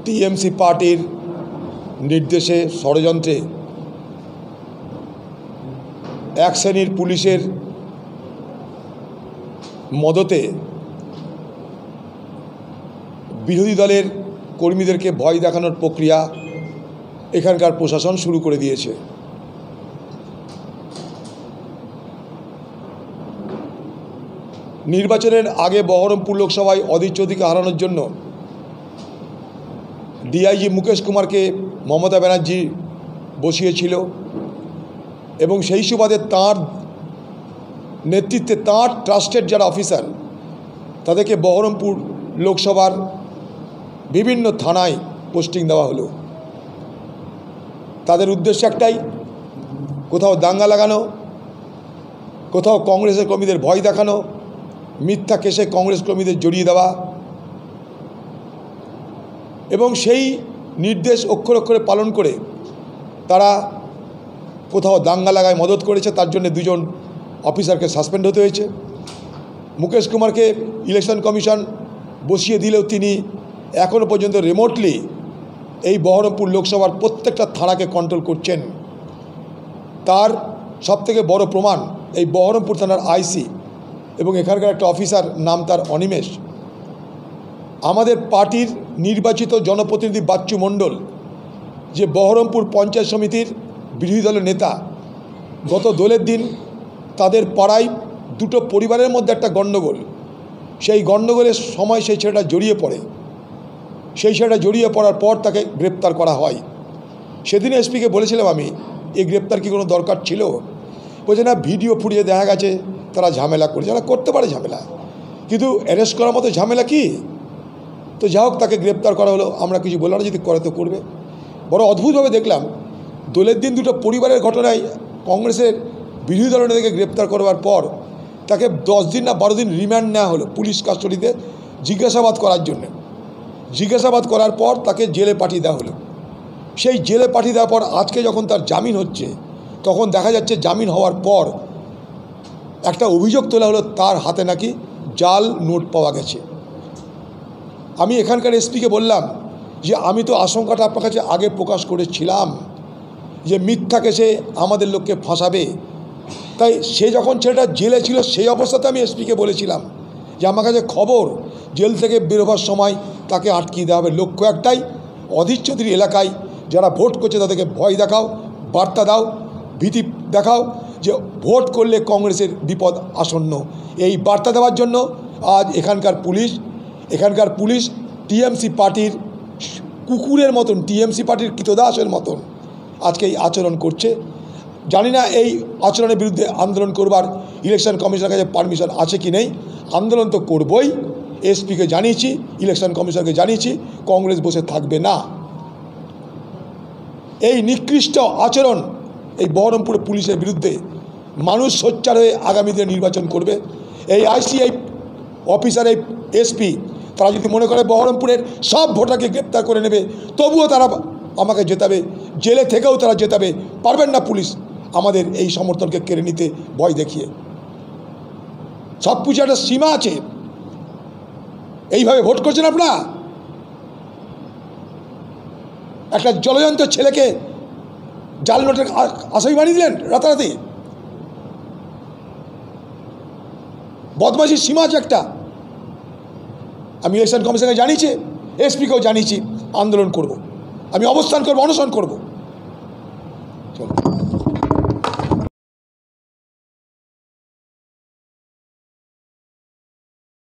TMC পার্টির নির্দেশে ষড়যন্ত্রে এক শ্রেণীর পুলিশের মদতে বিরোধী দলের কর্মীদেরকে ভয় দেখানোর প্রক্রিয়া এখানকার প্রশাসন শুরু করে দিয়েছে। নির্বাচনের আগে বহরমপুর লোকসভায় অধীর চৌধুরীকে হারানোর জন্য ডিআইজি মুকেশ কুমারকে মমতা ব্যানার্জি বসিয়েছিল এবং সেই সুবাদে তাঁর নেতৃত্বে তাঁর ট্রাস্টেড যারা অফিসার তাদেরকে বহরমপুর লোকসভার বিভিন্ন থানায় পোস্টিং দেওয়া হলো। তাদের উদ্দেশ্য একটাই, কোথাও দাঙ্গা লাগানো, কোথাও কংগ্রেসের কর্মীদের ভয় দেখানো, মিথ্যা কেসে কংগ্রেস কর্মীদের জড়িয়ে দেওয়া এবং সেই নির্দেশ অক্ষরে অক্ষরে পালন করে তারা কোথাও দাঙ্গা লাগায় মদত করেছে। তার জন্য দুজন অফিসারকে সাসপেন্ড হতে হয়েছে। মুকেশ কুমারকে ইলেকশন কমিশন বসিয়ে দিলেও তিনি এখনও পর্যন্ত রিমোটলি এই বহরমপুর লোকসভার প্রত্যেকটা থানাকে কন্ট্রোল করছেন। তার সবথেকে বড় প্রমাণ এই বহরমপুর থানার আইসি এবং এখানকার একটা অফিসার, নাম তার অনিমেষ, আমাদের পার্টির নির্বাচিত জনপ্রতিনিধি বাচ্চু মণ্ডল, যে বহরমপুর পঞ্চায়েত সমিতির বিরোধী দলের নেতা, গত দোলের দিন তাদের পাড়ায় দুটো পরিবারের মধ্যে একটা গণ্ডগোল, সেই গণ্ডগোলের সময় সেই ছেলেটা জড়িয়ে পড়ে। সেই ছেলেটা জড়িয়ে পড়ার পর তাকে গ্রেপ্তার করা হয়। সেদিন এসপিকে বলেছিলাম আমি, এই গ্রেপ্তার কি কোনো দরকার ছিল? বলছে না, ভিডিও ফুটিয়ে দেখা গেছে তারা ঝামেলা করে, যারা করতে পারে ঝামেলা, কিন্তু অ্যারেস্ট করার মতো ঝামেলা কি? তো যাই হোক, তাকে গ্রেপ্তার করা হলো। আমরা কিছু বললাম না, যদি করে তো করবে। বড় অদ্ভুতভাবে দেখলাম, দোলের দিন দুটো পরিবারের ঘটনায় কংগ্রেসের বিরোধী দলের নেতাকে গ্রেপ্তার করবার পর তাকে 10 দিন না 12 দিন রিমান্ড নেওয়া হলো পুলিশ কাস্টডিতে জিজ্ঞাসাবাদ করার জন্য। জিজ্ঞাসাবাদ করার পর তাকে জেলে পাঠিয়ে দেওয়া হলো। সেই জেলে পাঠিয়ে দেওয়ার পর আজকে যখন তার জামিন হচ্ছে, তখন দেখা যাচ্ছে জামিন হওয়ার পর একটা অভিযোগ তোলা হলো তার হাতে নাকি জাল নোট পাওয়া গেছে। আমি এখানকার এসপিকে বললাম যে আমি তো আশঙ্কাটা আপনার কাছে আগে প্রকাশ করেছিলাম যে মিথ্যা কেসে আমাদের লোককে ফাঁসাবে। তাই সে যখন ছেলেটা জেলে ছিল সেই অবস্থাতে আমি এসপিকে বলেছিলাম যে আমার কাছে খবর, জেল থেকে বেরোবার সময় তাকে আটকিয়ে দেওয়া হবে। লক্ষ্য একটাই, অধীর চৌধুরী এলাকায় যারা ভোট করছে তাদেরকে ভয় দেখাও, বার্তা দাও, ভীতি দেখাও যে ভোট করলে কংগ্রেসের বিপদ আসন্ন। এই বার্তা দেওয়ার জন্য আজ এখানকার পুলিশ টিএমসি পার্টির কুকুরের মতন, টিএমসি পার্টির কৃতদাসের মতন আজকে এই আচরণ করছে। জানি না এই আচরণের বিরুদ্ধে আন্দোলন করবার ইলেকশন কমিশনের কাছে পারমিশন আছে কি নেই। আন্দোলন তো করবই, এসপিকে জানিয়েছি, ইলেকশন কমিশনকে জানিয়েছি, কংগ্রেস বসে থাকবে না। এই নিকৃষ্ট আচরণ এই বহরমপুর পুলিশের বিরুদ্ধে মানুষ সোচ্চার হয়ে আগামী দিনে নির্বাচন করবে। এই আইসিআই অফিসার, এই এসপি, তারা যদি মনে করে বহরমপুরের সব ভোটারকে গ্রেপ্তার করে নেবে, তবুও তারা আমাকে জেতাবে, জেলে থেকেও তারা জেতাবে পারবেন না পুলিশ আমাদের এই সমর্থনকে কেড়ে নিতে ভয় দেখিয়ে। সব কিছু একটা সীমা আছে। এইভাবে ভোট করছেন আপনারা। একটা জলজন্ত ছেলেকে জাল নোটের আসামি বানিয়ে দিলেন রাতারাতি। বদমাশির সীমা আছে একটা। আমি ইলেকশন কমিশনকে জানিয়েছি, এসপিকেও জানিয়েছি, আন্দোলন করব, আমি অবস্থান করব, অনশন করব। চলো।